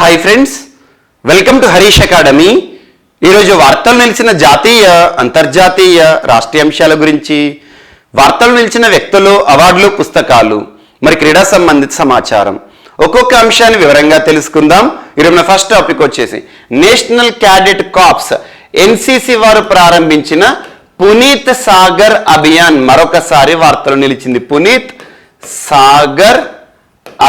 Hi friends, welcome to Harish academy. ఈరోజు వార్తలు నిలిచిన జాతీయ అంతర్జాతీయ రాష్ట్రీయ అంశాల గురించి, వార్తలు నిలిచిన వ్యక్తులు, అవార్డులు, పుస్తకాలు, మరి క్రీడా సంబంధిత సమాచారం ఒక్కొక్క అంశాన్ని వివరంగా తెలుసుకుందాం. ఈరోజు మన ఫస్ట్ టాపిక్ వచ్చేసి నేషనల్ క్యాడెట్ కార్ప్స్ ఎన్సిసి వారు ప్రారంభించిన పునీత్ సాగర్ అభియాన్. మరొకసారి వార్తలు నిలిచింది. పునీత్ సాగర్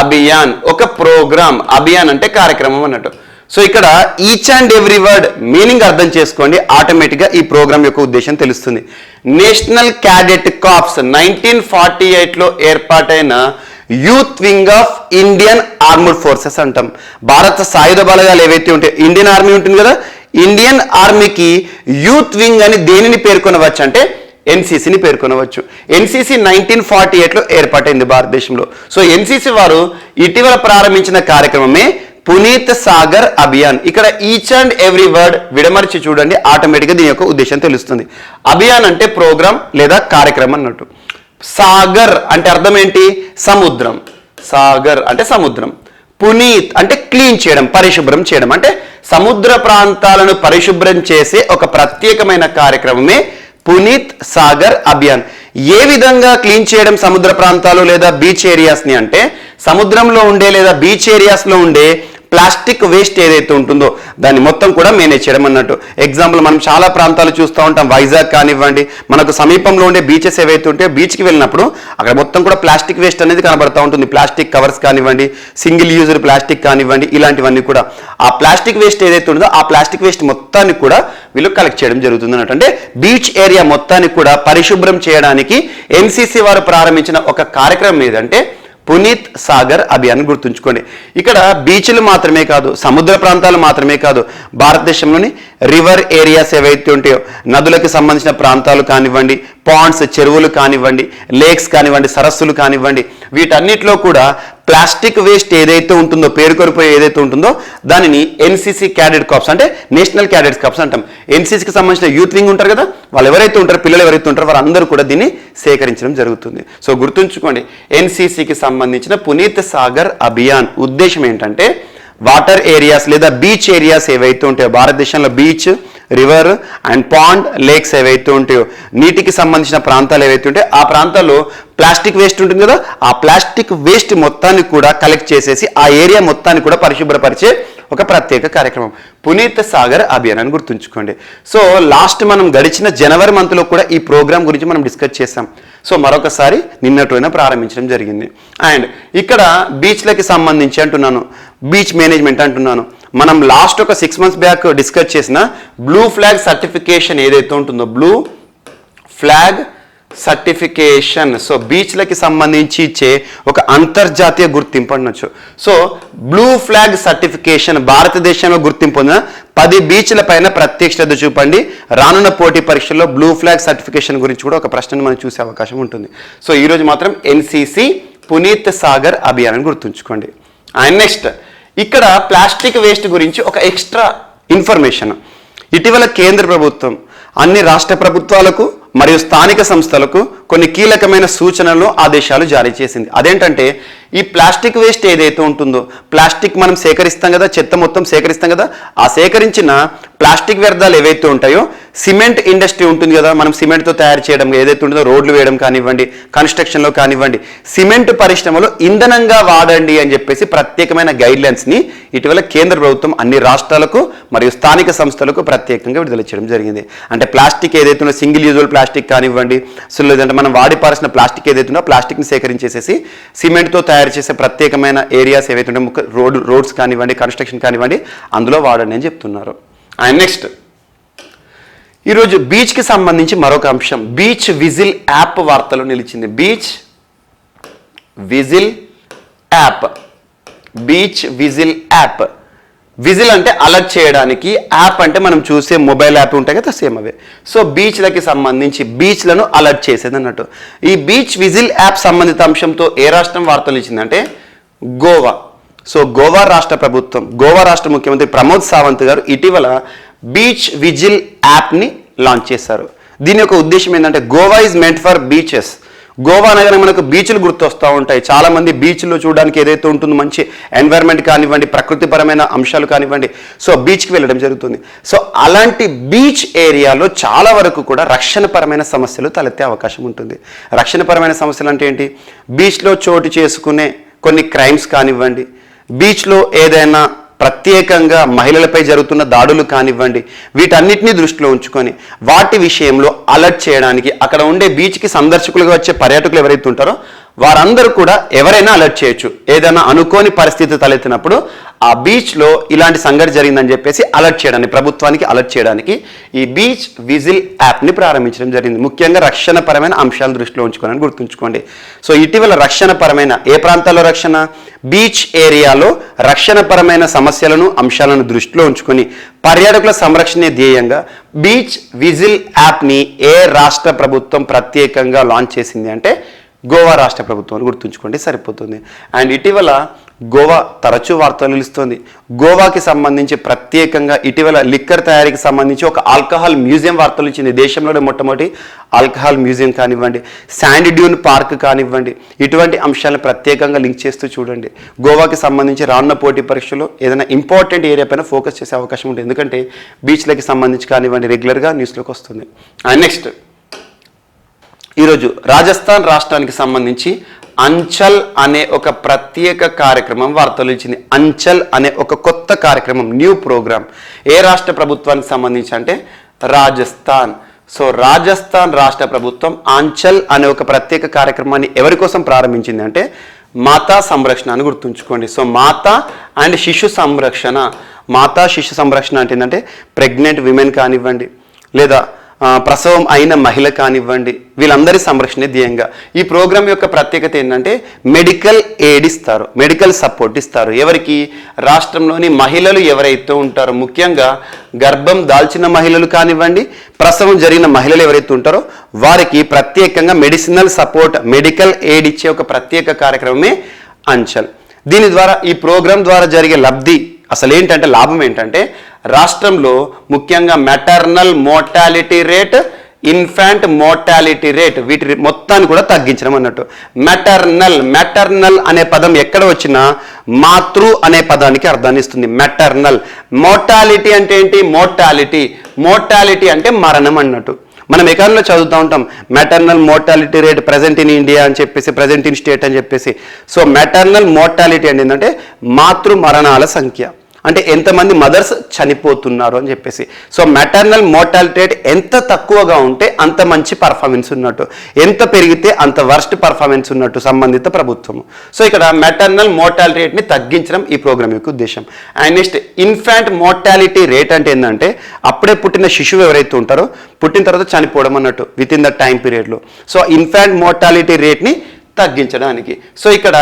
అభియాన్ ఒక ప్రోగ్రామ్, అభియాన్ అంటే కార్యక్రమం అన్నట్టు. సో ఇక్కడ each and every word meaning అర్థం చేసుకోండి, ఆటోమేటిక్గా ఈ ప్రోగ్రామ్ యొక్క ఉద్దేశం తెలుస్తుంది. నేషనల్ క్యాడెట్ కార్ప్స్ 1948లో ఏర్పాటైన youth wing of Indian armed forces అంటాం. భారత సాయుధ బలగాలు ఏవైతే ఉంటాయి, ఇండియన్ ఆర్మీ ఉంటుంది కదా, ఇండియన్ ఆర్మీకి యూత్ వింగ్ అని దేనిని పేర్కొనవచ్చు అంటే ఎన్సీసీని పేర్కొనవచ్చు. ఎన్సీసీ 1948లో ఏర్పాటైంది భారతదేశంలో. సో ఎన్సీసీ వారు ఇటీవల ప్రారంభించిన కార్యక్రమమే పునీత్ సాగర్ అభియాన్. ఇక్కడ ఈచ్ అండ్ ఎవ్రీ వర్డ్ విడమర్చి చూడండి, ఆటోమేటిక్గా దీని యొక్క ఉద్దేశం తెలుస్తుంది. అభియాన్ అంటే ప్రోగ్రామ్ లేదా కార్యక్రమం అన్నట్టు. సాగర్ అంటే అర్థం ఏంటి? సముద్రం. సాగర్ అంటే సముద్రం. పునీత్ అంటే క్లీన్ చేయడం, పరిశుభ్రం చేయడం. అంటే సముద్ర ప్రాంతాలను పరిశుభ్రం చేసే ఒక ప్రత్యేకమైన కార్యక్రమమే పునీత్ సాగర్ అభియాన్. ఏ విధంగా క్లీన్ చేయడం సముద్ర ప్రాంతాలు లేదా బీచ్ ఏరియాస్ని అంటే సముద్రంలో ఉండే లేదా బీచ్ ఏరియాస్లో ఉండే ప్లాస్టిక్ వేస్ట్ ఏదైతే ఉంటుందో దాన్ని మొత్తం కూడా మేనేజ్ చేయడం అన్నట్టు. ఎగ్జాంపుల్ మనం చాలా ప్రాంతాలు చూస్తూ ఉంటాం, వైజాగ్ కానివ్వండి, మనకు సమీపంలో ఉండే బీచెస్ ఏవైతే ఉంటాయో బీచ్కి వెళ్ళినప్పుడు అక్కడ మొత్తం కూడా ప్లాస్టిక్ వేస్ట్ అనేది కనబడుతూ ఉంటుంది. ప్లాస్టిక్ కవర్స్ కానివ్వండి, సింగిల్ యూజర్ ప్లాస్టిక్ కానివ్వండి, ఇలాంటివన్నీ కూడా ఆ ప్లాస్టిక్ వేస్ట్ ఏదైతే ఉంటుందో ఆ ప్లాస్టిక్ వేస్ట్ మొత్తాన్ని కూడా వీళ్ళు కలెక్ట్ చేయడం జరుగుతుంది అన్నట్టు. అంటే బీచ్ ఏరియా మొత్తాన్ని కూడా పరిశుభ్రం చేయడానికి ఎన్సీసీ వారు ప్రారంభించిన ఒక కార్యక్రమం ఏదంటే పునీత్ సాగర్ అభియాన్. గుర్తుంచుకోండి, ఇక్కడ బీచ్లు మాత్రమే కాదు, సముద్ర ప్రాంతాలు మాత్రమే కాదు, భారతదేశంలోని రివర్ ఏరియాస్ ఏవైతే ఉంటాయో, నదులకు సంబంధించిన ప్రాంతాలు కానివ్వండి, పాండ్స్ చెరువులు కానివ్వండి, లేక్స్ కానివ్వండి, సరస్సులు కానివ్వండి, వీటన్నిటిలో కూడా ప్లాస్టిక్ వేస్ట్ ఏదైతే ఉంటుందో, పేరుకొరిపోయి ఏదైతే ఉంటుందో దానిని ఎన్సీసీ క్యాడెట్ కార్ప్స్ అంటే నేషనల్ క్యాడెట్ కార్ప్స్ అంటాం. ఎన్సీసీకి సంబంధించిన యూత్ వింగ్ ఉంటారు కదా, వాళ్ళు ఎవరైతే ఉంటారో, పిల్లలు ఎవరైతే ఉంటారో వారందరూ కూడా దీన్ని సేకరించడం జరుగుతుంది. సో గుర్తుంచుకోండి, ఎన్సీసీకి సంబంధించిన పునీత్ సాగర్ అభియాన్ ఉద్దేశం ఏంటంటే వాటర్ ఏరియాస్ లేదా బీచ్ ఏరియాస్ ఏవైతే ఉంటాయో, భారతదేశంలో beach, river and pond, lakes ఏవైతే ఉంటాయో, నీటికి సంబంధించిన ప్రాంతాలు ఏవైతే ఉంటాయో ఆ ప్రాంతాల్లో ప్లాస్టిక్ వేస్ట్ ఉంటుంది కదా, ఆ ప్లాస్టిక్ వేస్ట్ మొత్తాన్ని కూడా కలెక్ట్ చేసేసి ఆ ఏరియా మొత్తాన్ని కూడా పరిశుభ్రపరిచే ఒక ప్రత్యేక కార్యక్రమం పునీత్ సాగర్ అభియాన్ అని గుర్తుంచుకోండి. సో లాస్ట్ మనం గడిచిన జనవరి మంత్లో కూడా ఈ ప్రోగ్రామ్ గురించి మనం డిస్కస్ చేసాం. సో మరొకసారి నిన్నటైనా ప్రారంభించడం జరిగింది. అండ్ ఇక్కడ బీచ్లకి సంబంధించి అంటున్నాను, బీచ్ మేనేజ్మెంట్ అంటున్నాను. మనం లాస్ట్ ఒక 6 months బ్యాక్ డిస్కస్ చేసిన బ్లూ ఫ్లాగ్ సర్టిఫికేషన్ ఏదైతే ఉంటుందో, బ్లూ ఫ్లాగ్ సర్టిఫికేషన్, సో బీచ్లకి సంబంధించి ఇచ్చే ఒక అంతర్జాతీయ గుర్తింపు అనొచ్చు. సో బ్లూ ఫ్లాగ్ సర్టిఫికేషన్ భారతదేశంలో గుర్తింపు పొందిన 10 బీచ్ల పైన ప్రత్యేక శ్రద్ధ చూపండి. రానున్న పోటీ పరీక్షల్లో బ్లూ ఫ్లాగ్ సర్టిఫికేషన్ గురించి కూడా ఒక ప్రశ్నను మనం చూసే అవకాశం ఉంటుంది. సో ఈరోజు మాత్రం ఎన్సీసీ పునీత్ సాగర్ అభియాన్ అని గుర్తుంచుకోండి. అండ్ నెక్స్ట్ ఇక్కడ ప్లాస్టిక్ వేస్ట్ గురించి ఒక ఎక్స్ట్రా ఇన్ఫర్మేషన్. ఇటీవల కేంద్ర ప్రభుత్వం అన్ని రాష్ట్ర ప్రభుత్వాలకు మరియు స్థానిక సంస్థలకు కొన్ని కీలకమైన సూచనలు, ఆదేశాలు జారీ చేసింది. అదేంటంటే ఈ ప్లాస్టిక్ వేస్ట్ ఏదైతే ఉంటుందో, ప్లాస్టిక్ మనం సేకరిస్తాం కదా, చెత్త మొత్తం సేకరిస్తాం కదా, ఆ సేకరించిన ప్లాస్టిక్ వ్యర్థాలు ఏవైతే ఉంటాయో, సిమెంట్ ఇండస్ట్రీ ఉంటుంది కదా, మనం సిమెంట్తో తయారు చేయడం ఏదైతే ఉంటుందో, రోడ్లు వేయడం కానివ్వండి, కన్స్ట్రక్షన్లో కానివ్వండి, సిమెంట్ పరిశ్రమలో ఇంధనంగా వాడండి అని చెప్పేసి ప్రత్యేకమైన గైడ్లైన్స్ని ఇటీవల కేంద్ర ప్రభుత్వం అన్ని రాష్ట్రాలకు మరియు స్థానిక సంస్థలకు ప్రత్యేకంగా విడుదల చేయడం జరిగింది. అంటే ప్లాస్టిక్ ఏదైతే ఉందో, సింగిల్ యూజువల్ ప్లాస్టిక్ కానివ్వండి, సో లేదంటే మనం వాడి పారేసిన ప్లాస్టిక్ ఏదైతే ఉందో ప్లాస్టిక్ని సేకరించేసేసి సిమెంట్తో తయారు చేసే ప్రత్యేకమైన ఏరియాస్ ఏవైతే ఉంటాయో, రోడ్స్ కానివ్వండి, కన్స్ట్రక్షన్ కానివ్వండి, అందులో వాడండి అని చెప్తున్నారు. అండ్ నెక్స్ట్ ఈరోజు బీచ్కి సంబంధించి మరొక అంశం, బీచ్ విజిల్ యాప్ వార్తలు నిలిచింది. Beach vigil app, beach vigil app. Whistle అంటే అలర్ట్ చేయడానికి, యాప్ అంటే మనం చూసే మొబైల్ యాప్ ఉంటాయి కదా, సేమ్ అవే. సో బీచ్లకి సంబంధించి బీచ్లను అలర్ట్ చేసేది అన్నట్టు. ఈ బీచ్ విజిల్ యాప్ సంబంధిత అంశంతో ఏ రాష్ట్రం వార్తలు ఇచ్చిందంటే గోవా. సో గోవా రాష్ట్ర ప్రభుత్వం, గోవా రాష్ట్ర ముఖ్యమంత్రి ప్రమోద్ సావంత్ గారు ఇటీవల బీచ్ విజిల్ యాప్ని లాంచ్ చేశారు. దీని యొక్క ఉద్దేశం ఏంటంటే Goa is meant for beaches. Goa అనగానే మనకు బీచ్లు గుర్తొస్తూ ఉంటాయి. చాలామంది బీచ్లో చూడడానికి ఏదైతే ఉంటుందో మంచి ఎన్వైర్న్మెంట్ కానివ్వండి, ప్రకృతిపరమైన అంశాలు కానివ్వండి, సో బీచ్కి వెళ్ళడం జరుగుతుంది. సో అలాంటి బీచ్ ఏరియాలో చాలా వరకు కూడా రక్షణపరమైన సమస్యలు తలెత్తే అవకాశం ఉంటుంది. రక్షణపరమైన సమస్యలు అంటే ఏంటి? బీచ్లో చోటు చేసుకునే కొన్ని క్రైమ్స్ కానివ్వండి, బీచ్లో ఏదైనా ప్రత్యేకంగా మహిళలపై జరుగుతున్న దాడులు కానివ్వండి, వీటన్నిటిని దృష్టిలో ఉంచుకొని వాటి విషయంలో అలర్ట్ చేయడానికి అక్కడ ఉండే బీచ్కి సందర్శకులుగా వచ్చే పర్యాటకులు ఎవరైతే ఉంటారో వారందరూ కూడా ఎవరైనా అలర్ట్ చేయొచ్చు. ఏదైనా అనుకోని పరిస్థితి తలెత్తినప్పుడు ఆ బీచ్లో ఇలాంటి సంఘటన జరిగిందని చెప్పేసి అలర్ట్ చేయడానికి, ప్రభుత్వానికి అలర్ట్ చేయడానికి ఈ బీచ్ విజిల్ యాప్ని ప్రారంభించడం జరిగింది. ముఖ్యంగా రక్షణపరమైన అంశాలు దృష్టిలో ఉంచుకోవాలని గుర్తుంచుకోండి. సో ఇటీవల రక్షణపరమైన ఏ ప్రాంతాల్లో రక్షణ? బీచ్ ఏరియాలో రక్షణపరమైన సమస్యలను, అంశాలను దృష్టిలో ఉంచుకొని పర్యాటకుల సంరక్షణే ధ్యేయంగా బీచ్ విజిల్ యాప్ని ఏ రాష్ట్ర ప్రభుత్వం ప్రత్యేకంగా లాంచ్ చేసింది అంటే గోవా రాష్ట్ర ప్రభుత్వం గుర్తుంచుకోండి సరిపోతుంది. అండ్ ఇటీవల గోవా తరచూ వార్తలు నిలుస్తుంది. గోవాకి సంబంధించి ప్రత్యేకంగా ఇటీవల లిక్కర్ తయారీకి సంబంధించి ఒక ఆల్కహాల్ మ్యూజియం వార్తలు ఇచ్చింది. దేశంలోనే మొట్టమొదటి ఆల్కహాల్ మ్యూజియం కానివ్వండి, శాండ్ డ్యూన్ పార్క్ కానివ్వండి, ఇటువంటి అంశాలను ప్రత్యేకంగా లింక్ చేస్తూ చూడండి. గోవాకి సంబంధించి రానున్న పోటీ పరీక్షలో ఏదైనా ఇంపార్టెంట్ ఏరియా పైన ఫోకస్ చేసే అవకాశం ఉంటుంది. ఎందుకంటే బీచ్లకి సంబంధించి కానివ్వండి రెగ్యులర్గా న్యూస్లోకి వస్తుంది. అండ్ నెక్స్ట్ ఈరోజు రాజస్థాన్ రాష్ట్రానికి సంబంధించి అంచల్ అనే ఒక ప్రత్యేక కార్యక్రమం వార్తలు ఇచ్చింది. అంచల్ అనే ఒక కొత్త కార్యక్రమం, న్యూ ప్రోగ్రామ్ ఏ రాష్ట్ర ప్రభుత్వానికి సంబంధించి అంటే రాజస్థాన్. సో రాజస్థాన్ రాష్ట్ర ప్రభుత్వం అంచల్ అనే ఒక ప్రత్యేక కార్యక్రమాన్ని ఎవరి కోసం ప్రారంభించింది అంటే మాతా సంరక్షణ అని గుర్తుంచుకోండి. సో మాతా అండ్ శిశు సంరక్షణ. మాతా శిశు సంరక్షణ అంటే ఏంటంటే ప్రెగ్నెంట్ విమెన్ కానివ్వండి, లేదా ప్రసవం అయిన మహిళ కానివ్వండి, వీళ్ళందరి సంరక్షణ ధ్యేయంగా ఈ ప్రోగ్రాం యొక్క ప్రత్యేకత ఏంటంటే మెడికల్ ఎయిడ్ ఇస్తారు, మెడికల్ సపోర్ట్ ఇస్తారు. ఎవరికి? రాష్ట్రంలోని మహిళలు ఎవరైతే ఉంటారో, ముఖ్యంగా గర్భం దాల్చిన మహిళలు కానివ్వండి, ప్రసవం జరిగిన మహిళలు ఎవరైతే ఉంటారో వారికి ప్రత్యేకంగా మెడిసినల్ సపోర్ట్, మెడికల్ ఎయిడ్ ఇచ్చే ఒక ప్రత్యేక కార్యక్రమమే అంచల్. దీని ద్వారా, ఈ ప్రోగ్రాం ద్వారా జరిగే లబ్ధి అసలు ఏంటంటే, లాభం ఏంటంటే రాష్ట్రంలో ముఖ్యంగా maternal mortality rate, infant mortality rate, వీటి మొత్తాన్ని కూడా తగ్గించడం అన్నట్టు. మెటర్నల్ అనే పదం ఎక్కడ వచ్చినా మాతృ అనే పదానికి అర్థాన్ని ఇస్తుంది. మెటర్నల్. మోర్టాలిటీ అంటే ఏంటి? మోర్టాలిటీ అంటే మరణం అన్నట్టు. మనం ఎకానమీలో చదువుతూ ఉంటాం maternal mortality rate present in India అని చెప్పేసి, ప్రజెంట్ ఇన్ స్టేట్ అని చెప్పేసి. సో మెటర్నల్ మోర్టాలిటీ అంటే ఏంటంటే మాతృ మరణాల సంఖ్య, అంటే ఎంతమంది మదర్స్ చనిపోతున్నారు అని చెప్పేసి. సో మెటర్నల్ మోర్టాలిటీ రేట్ ఎంత తక్కువగా ఉంటే అంత మంచి పర్ఫార్మెన్స్ ఉన్నట్టు, ఎంత పెరిగితే అంత వర్స్ట్ పర్ఫార్మెన్స్ ఉన్నట్టు సంబంధిత ప్రభుత్వము. సో ఇక్కడ మెటర్నల్ మోర్టాలిటీ రేట్ని తగ్గించడం ఈ ప్రోగ్రామ్ యొక్క ఉద్దేశం. And next infant mortality rate అంటే ఏంటంటే అప్పుడే పుట్టిన శిశువు ఎవరైతే ఉంటారో పుట్టిన తర్వాత చనిపోవడం అన్నట్టు విత్ ఇన్ ద టైం పీరియడ్లో. సో ఇన్ఫాంట్ మోర్టాలిటీ రేట్ని తగ్గించడానికి. సో ఇక్కడ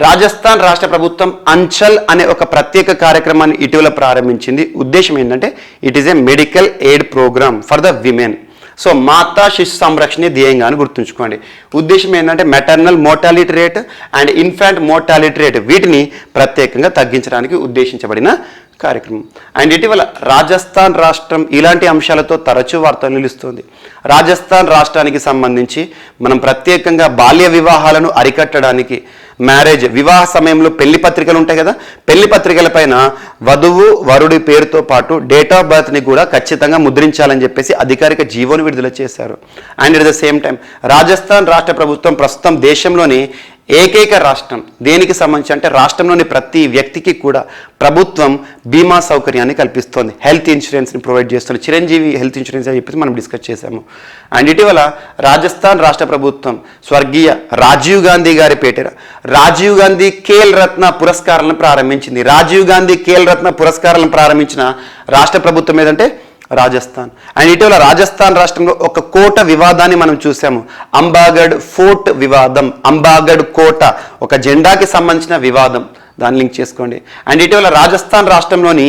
రాజస్థాన్ రాష్ట్ర ప్రభుత్వం అంచల్ అనే ఒక ప్రత్యేక కార్యక్రమాన్ని ఇటీవల ప్రారంభించింది. ఉద్దేశం ఏంటంటే it is a medical aid programme for the women. So మాతా శిశు సంరక్షణ ధ్యేయంగా అని గుర్తుంచుకోండి. ఉద్దేశం ఏంటంటే maternal mortality rate and infant mortality rate వీటిని ప్రత్యేకంగా తగ్గించడానికి ఉద్దేశించబడిన కార్యక్రమం. అండ్ ఇటీవల రాజస్థాన్ రాష్ట్రం ఇలాంటి అంశాలతో తరచూ వార్తలు నిలుస్తుంది. రాజస్థాన్ రాష్ట్రానికి సంబంధించి మనం ప్రత్యేకంగా బాల్య వివాహాలను అరికట్టడానికి, మ్యారేజ్ వివాహ సమయంలో పెళ్లి పత్రికలు ఉంటాయి కదా, పెళ్లి పత్రికల పైన వధువు వరుడి పేరుతో పాటు డేట్ ఆఫ్ బర్త్ని కూడా ఖచ్చితంగా ముద్రించాలని చెప్పేసి అధికారిక జీవోను విడుదల చేశారు. And at the same time Rajasthan రాష్ట్ర ప్రభుత్వం ప్రస్తుతం దేశంలోని ఏకైక రాష్ట్రం, దేనికి సంబంధించి అంటే రాష్ట్రంలోని ప్రతి వ్యక్తికి కూడా ప్రభుత్వం బీమా సౌకర్యాన్ని కల్పిస్తోంది, హెల్త్ ఇన్సూరెన్స్ని ప్రొవైడ్ చేస్తుంది. చిరంజీవి హెల్త్ ఇన్సూరెన్స్ అని చెప్పేసి మనం డిస్కస్ చేశాము. అండ్ ఇటీవల రాజస్థాన్ రాష్ట్ర ప్రభుత్వం స్వర్గీయ రాజీవ్ గాంధీ గారి పేరిట రాజీవ్ గాంధీ ఖేల్ రత్న పురస్కారాలను ప్రారంభించింది. రాజీవ్ గాంధీ ఖేల్ రత్న పురస్కారాలను ప్రారంభించిన రాష్ట్ర ప్రభుత్వం ఏదంటే రాజస్థాన్. అండ్ ఇటీవల రాజస్థాన్ రాష్ట్రంలో ఒక కోట వివాదాన్ని మనం చూసాము. అంబాగఢ్ ఫోర్ట్ వివాదం, అంబాగఢ్ కోట ఒక జెండాకి సంబంధించిన వివాదం, దాన్ని లింక్ చేసుకోండి. అండ్ ఇటీవల రాజస్థాన్ రాష్ట్రంలోని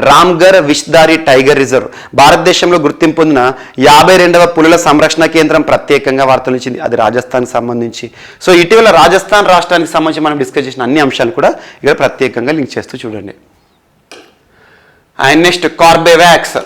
రామ్గర్ విష్దారి టైగర్ రిజర్వ్ భారతదేశంలో గుర్తింపు పొందిన 52వ పులుల సంరక్షణ కేంద్రం ప్రత్యేకంగా వార్తలు ఇచ్చింది. అది రాజస్థాన్కి సంబంధించి. సో ఇటీవల రాజస్థాన్ రాష్ట్రానికి సంబంధించి మనం డిస్కస్ చేసిన అన్ని అంశాలు కూడా ఇక్కడ ప్రత్యేకంగా లింక్ చేస్తూ చూడండి. And next Corbevax.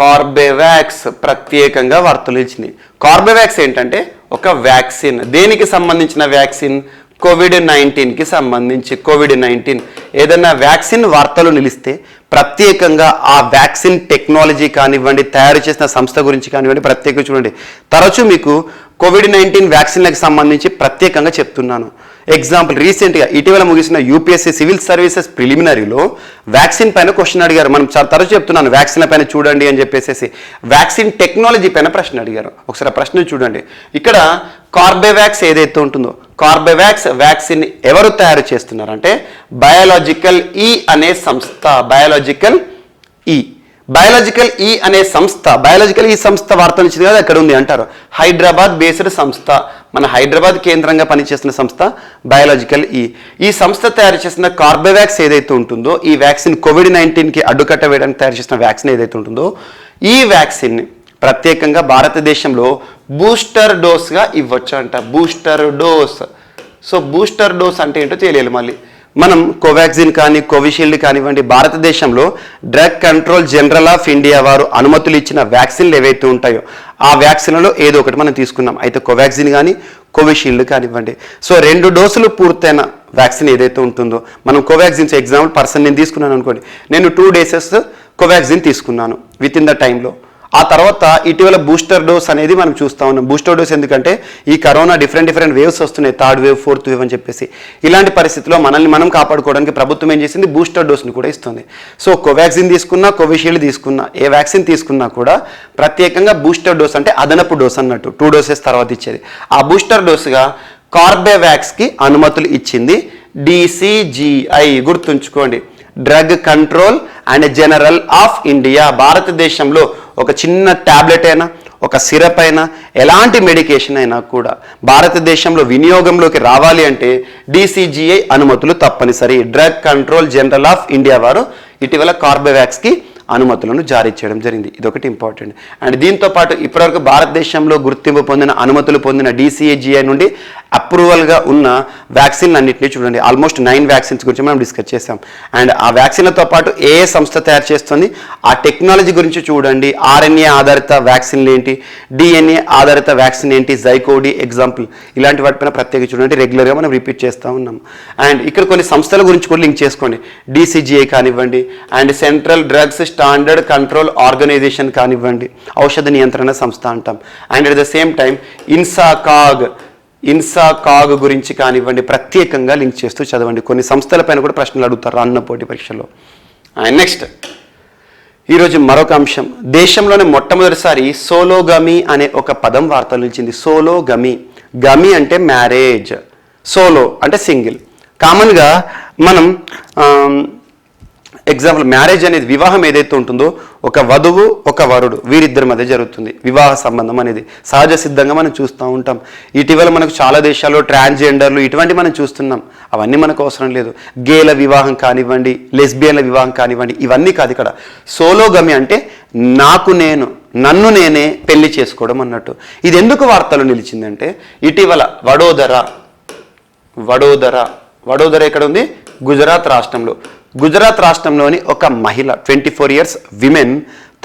కార్బేవాక్స్ ప్రత్యేకంగా వార్తలు ఇచ్చింది. కార్బేవాక్స్ ఏంటంటే ఒక వ్యాక్సిన్. దేనికి సంబంధించిన వ్యాక్సిన్? కోవిడ్-19కి సంబంధించి. కోవిడ్-19 ఏదైనా వ్యాక్సిన్ వార్తలు నిలిస్తే ప్రత్యేకంగా ఆ వ్యాక్సిన్ టెక్నాలజీ కానివ్వండి, తయారు చేసిన సంస్థ గురించి కానివ్వండి ప్రత్యేకంగా చూడండి. తరచూ మీకు కోవిడ్-19 వ్యాక్సిన్లకు సంబంధించి ప్రత్యేకంగా చెప్తున్నాను. ఎగ్జాంపుల్, రీసెంట్గా ఇటీవల ముగిసిన యూపీఎస్సీ సివిల్ సర్వీసెస్ ప్రిలిమినరీలో వ్యాక్సిన్ పైన క్వశ్చన్ అడిగారు. మనం తరచూ చెప్తున్నాను వ్యాక్సిన్ల పైన చూడండి అని చెప్పేసి. వ్యాక్సిన్ టెక్నాలజీ పైన ప్రశ్న అడిగారు. ఒకసారి ఆ ప్రశ్న చూడండి. ఇక్కడ కార్బేవాక్స్ ఏదైతే ఉంటుందో, కార్బేవాక్స్ వ్యాక్సిన్ ఎవరు తయారు చేస్తున్నారంటే బయాలజికల్ ఈ అనే సంస్థ. బయాలజికల్ ఈ అనే సంస్థ. బయాలజికల్ ఈ సంస్థ వార్తలు ఇచ్చింది కదా, ఎక్కడ ఉంది అంటారు. హైదరాబాద్ బేస్డ్ సంస్థ, మన హైదరాబాద్ కేంద్రంగా పనిచేస్తున్న సంస్థ బయాలజికల్ ఈ సంస్థ తయారు చేసిన కార్బేవాక్స్ ఏదైతే ఉంటుందో, ఈ వ్యాక్సిన్ కోవిడ్-19కి అడ్డుకట్ట వేయడానికి తయారు చేసిన వ్యాక్సిన్ ఏదైతే ఉంటుందో, ఈ వ్యాక్సిన్ ప్రత్యేకంగా భారతదేశంలో బూస్టర్ డోస్గా ఇవ్వచ్చు అంట. Booster dose. So booster dose అంటే ఏంటో తెలియాలి. మళ్ళీ మనం కోవాక్సిన్ కానీ కోవిషీల్డ్ కానివ్వండి, భారతదేశంలో drug control general of India వారు అనుమతులు ఇచ్చిన వ్యాక్సిన్లు ఏవైతే ఉంటాయో ఆ వ్యాక్సిన్లలో ఏదో ఒకటి మనం తీసుకున్నాం. అయితే కోవాక్సిన్ కానీ కోవిషీల్డ్ కానివ్వండి. సో 2 డోసులు పూర్తయిన వ్యాక్సిన్ ఏదైతే ఉంటుందో, మనం కోవాక్సిన్స్ ఎగ్జాంపుల్ పర్సన్ నేను తీసుకున్నాను అనుకోండి, నేను 2 డేసెస్ కోవాక్సిన్ తీసుకున్నాను విత్ ఇన్ ద టైంలో. ఆ తర్వాత ఇటీవల బూస్టర్ డోస్ అనేది మనం చూస్తూ ఉన్నాం. బూస్టర్ డోస్ ఎందుకంటే ఈ కరోనా డిఫరెంట్ వేవ్స్ వస్తున్నాయి, 3rd వేవ్ 4th వేవ్ అని చెప్పేసి. ఇలాంటి పరిస్థితుల్లో మనల్ని మనం కాపాడుకోవడానికి ప్రభుత్వం ఏం చేసింది, బూస్టర్ డోస్ని కూడా ఇస్తుంది. సో కోవాక్సిన్ తీసుకున్నా, కోవిషీల్డ్ తీసుకున్నా, ఏ వ్యాక్సిన్ తీసుకున్నా కూడా ప్రత్యేకంగా బూస్టర్ డోస్ అంటే అదనపు డోస్ అన్నట్టు 2 డోసెస్ తర్వాత ఇచ్చేది. ఆ బూస్టర్ డోస్గా కార్బేవాక్స్కి అనుమతులు ఇచ్చింది DCGI. గుర్తుంచుకోండి, drug control and general of India. భారతదేశంలో ఒక చిన్న ట్యాబ్లెట్ అయినా, ఒక సిరప్ అయినా, ఎలాంటి మెడికేషన్ అయినా కూడా భారతదేశంలో వినియోగంలోకి రావాలి అంటే DCGI అనుమతులు తప్పనిసరి. Drug control general of India వారు ఇటీవల కార్బేవాక్స్కి అనుమతులను జారీ చేయడం జరిగింది. ఇదొకటి ఇంపార్టెంట్. అండ్ దీంతో పాటు ఇప్పటివరకు భారతదేశంలో గుర్తింపు పొందిన, అనుమతులు పొందిన DCGI నుండి అప్రూవల్గా ఉన్న వ్యాక్సిన్ అన్నింటినీ చూడండి. ఆల్మోస్ట్ 9 వ్యాక్సిన్స్ గురించి మనం డిస్కస్ చేసాం. అండ్ ఆ వ్యాక్సిన్లతో పాటు ఏ సంస్థ తయారు చేస్తుంది, ఆ టెక్నాలజీ గురించి చూడండి. RNA ఆధారిత వ్యాక్సిన్లు ఏంటి, DNA ఆధారిత వ్యాక్సిన్ ఏంటి, జైకోడి ఎగ్జాంపుల్, ఇలాంటి వాటిపైన ప్రత్యేక చూడండి. రెగ్యులర్గా మనం రిపీట్ చేస్తూ ఉన్నాం. అండ్ ఇక్కడ కొన్ని సంస్థల గురించి కూడా లింక్ చేసుకోండి. DCGI కానివ్వండి, and central drugs standard control organisation కానివ్వండి, ఔషధ నియంత్రణ సంస్థ అంటాం. And at the same time INSACOG గురించి కానివ్వండి ప్రత్యేకంగా లింక్ చేస్తూ చదవండి. కొన్ని సంస్థలపైన కూడా ప్రశ్నలు అడుగుతారు అన్న పోటీ పరీక్షలో. అండ్ నెక్స్ట్ ఈరోజు మరొక అంశం, దేశంలోనే మొట్టమొదటిసారి సోలోగమి అనే ఒక పదం వార్తలు నిలిచింది. సోలోగమి. గమి అంటే మ్యారేజ్, సోలో అంటే సింగిల్. కామన్గా మనం ఎగ్జాంపుల్ మ్యారేజ్ అనేది వివాహం ఏదైతే ఉంటుందో ఒక వధువు ఒక వరుడు వీరిద్దరి మధ్య జరుగుతుంది వివాహ సంబంధం అనేది. సహజ సిద్ధంగా మనం చూస్తూ ఉంటాం. ఇటీవల మనకు చాలా దేశాల్లో ట్రాన్స్జెండర్లు ఇటువంటి మనం చూస్తున్నాం. అవన్నీ మనకు అవసరం లేదు. గేల వివాహం కానివ్వండి, లెస్బియన్ల వివాహం కానివ్వండి, ఇవన్నీ కాదు. ఇక్కడ సోలోగమి అంటే నన్ను నేనే పెళ్లి చేసుకోవడం అన్నట్టు. ఇది ఎందుకు వార్తలు నిలిచిందంటే ఇటీవల వడోదర ఎక్కడ ఉంది, గుజరాత్ రాష్ట్రంలోని ఒక మహిళ 24 years విమెన్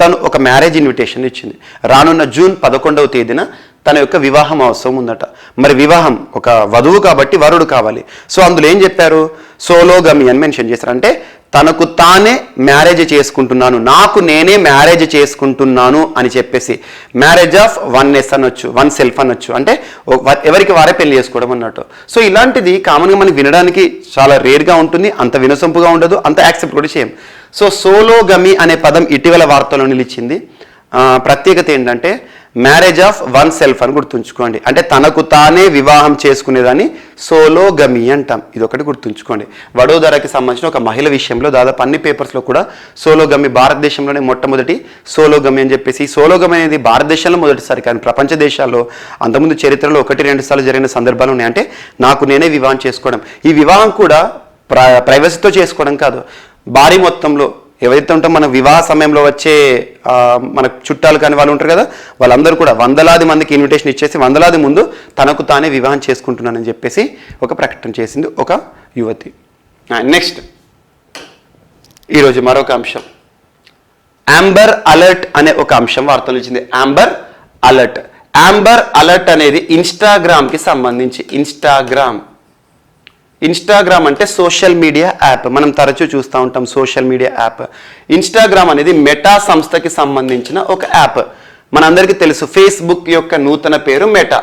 తను ఒక మ్యారేజ్ ఇన్విటేషన్ ఇచ్చింది. రానున్న జూన్ 11వ తేదీన తన యొక్క వివాహం అవసరం ఉందట. మరి వివాహం ఒక వధువు కాబట్టి వరుడు కావాలి. సో అందులో ఏం చెప్పారు, సోలోగమి అని మెన్షన్ చేశారు. అంటే తనకు తానే మ్యారేజ్ చేసుకుంటున్నాను, నాకు నేనే మ్యారేజ్ చేసుకుంటున్నాను అని చెప్పేసి. మ్యారేజ్ ఆఫ్ వన్నెస్ అనొచ్చు, వన్ సెల్ఫ్ అనొచ్చు, అంటే ఎవరికి వారే పెళ్లి చేసుకోవడం అన్నట్టు. సో ఇలాంటిది కామన్గా మనకి వినడానికి చాలా రేర్గా ఉంటుంది, అంత వినసొంపుగా ఉండదు, అంత యాక్సెప్ట్ కూడా చేయం. సో సోలోగమి అనే పదం ఇటీవల వార్తలో నిలిచింది. ప్రత్యేకత ఏంటంటే మ్యారేజ్ ఆఫ్ వన్ సెల్ఫ్ అని గుర్తుంచుకోండి. అంటే తనకు తానే వివాహం చేసుకునేదాన్ని సోలోగమి అంటాం. ఇదొకటి గుర్తుంచుకోండి. వడోదరకి సంబంధించిన ఒక మహిళ విషయంలో దాదాపు అన్ని పేపర్స్లో కూడా సోలోగమి భారతదేశంలోనే మొట్టమొదటి సోలోగమి అని చెప్పేసి. ఈ సోలోగమి అనేది భారతదేశంలో మొదటిసారి, కానీ ప్రపంచ దేశాల్లో అంతకుముందు చరిత్రలో 1-2 సార్లు జరిగిన సందర్భాలు ఉన్నాయి. అంటే నాకు నేనే వివాహం చేసుకోవడం. ఈ వివాహం కూడా ప్రైవసీతో చేసుకోవడం కాదు, భారీ మొత్తంలో ఎవరైతే ఉంటాం మన వివాహ సమయంలో వచ్చే మన చుట్టాలు కానీ వాళ్ళు ఉంటారు కదా, వాళ్ళందరూ కూడా వందలాది మందికి ఇన్విటేషన్ ఇచ్చేసి వందలాది ముందు తనకు తానే వివాహం చేసుకుంటున్నానని చెప్పేసి ఒక ప్రకటన చేసింది ఒక యువతి. నెక్స్ట్ ఈరోజు మరొక అంశం, యాంబర్ అలర్ట్ అనే ఒక అంశం వార్తలు ఇచ్చింది. యాంబర్ అలర్ట్ అనేది ఇన్స్టాగ్రామ్కి సంబంధించి. ఇన్స్టాగ్రామ్ అంటే సోషల్ మీడియా యాప్. మనం తరచూ చూస్తూ ఉంటాం సోషల్ మీడియా యాప్. ఇన్స్టాగ్రామ్ అనేది మెటా సంస్థకి సంబంధించిన ఒక యాప్. మనందరికీ తెలుసు ఫేస్బుక్ యొక్క నూతన పేరు మెటా.